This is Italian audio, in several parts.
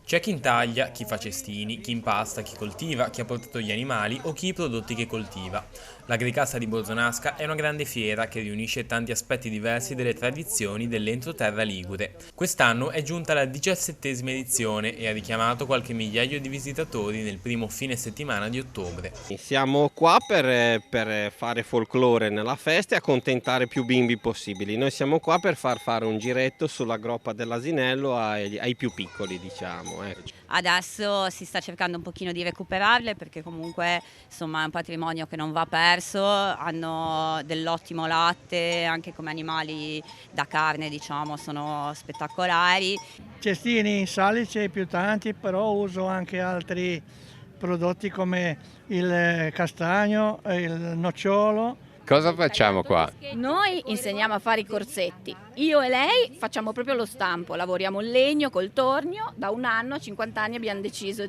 C'è chi intaglia, chi fa cestini, chi impasta, chi coltiva, chi ha portato gli animali o chi i prodotti che coltiva. L'Agricassa di Borzonasca è una grande fiera che riunisce tanti aspetti diversi delle tradizioni dell'entroterra ligure. Quest'anno è giunta la 17ª edizione e ha richiamato qualche migliaio di visitatori nel primo fine settimana di ottobre. Siamo qua per fare folklore nella festa e accontentare più bimbi possibili. Noi siamo qua per far fare un giretto sulla groppa dell'asinello ai più piccoli, diciamo. Adesso si sta cercando un pochino di recuperarle perché comunque insomma è un patrimonio che non va perso, hanno dell'ottimo latte, anche come animali da carne diciamo sono spettacolari. Cestini in salice più tanti, però uso anche altri prodotti come il castagno, il nocciolo. Cosa facciamo qua? Noi insegniamo a fare i corsetti, io e lei facciamo proprio lo stampo, lavoriamo il legno col tornio, da un anno, 50 anni abbiamo deciso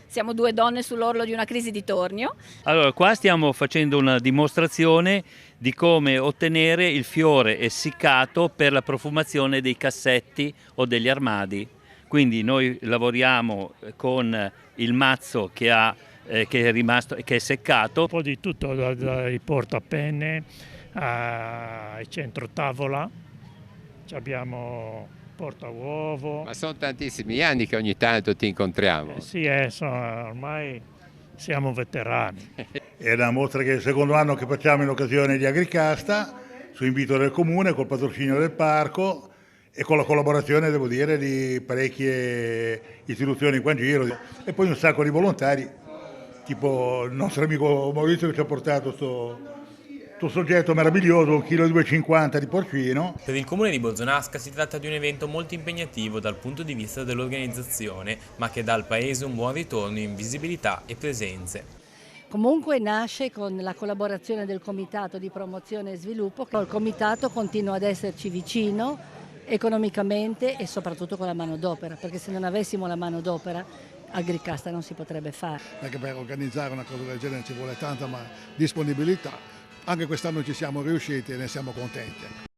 siamo due donne sull'orlo di una crisi di tornio. Allora, qua stiamo facendo una dimostrazione di come ottenere il fiore essiccato per la profumazione dei cassetti o degli armadi. Quindi noi lavoriamo con il mazzo che è rimasto, che è seccato. Un po' di tutto, dai portapenne ai centrotavola, abbiamo portauovo. Ma sono tantissimi anni che ogni tanto ti incontriamo. Sì, ormai siamo veterani. È una mostra che è il secondo anno che facciamo in occasione di Agricasta, su invito del comune, col patrocinio del parco e con la collaborazione, devo dire, di parecchie istituzioni qua in giro e poi un sacco di volontari, tipo il nostro amico Maurizio che ci ha portato questo soggetto meraviglioso, 1,250 kg di porcino. Per il comune di Borzonasca si tratta di un evento molto impegnativo dal punto di vista dell'organizzazione, ma che dà al paese un buon ritorno in visibilità e presenze. Comunque nasce con la collaborazione del Comitato di Promozione e Sviluppo. Il Comitato continua ad esserci vicino economicamente e soprattutto con la manodopera, perché se non avessimo la manodopera Agricasta non si potrebbe fare. Perché per organizzare una cosa del genere ci vuole tanta disponibilità. Anche quest'anno ci siamo riusciti e ne siamo contenti.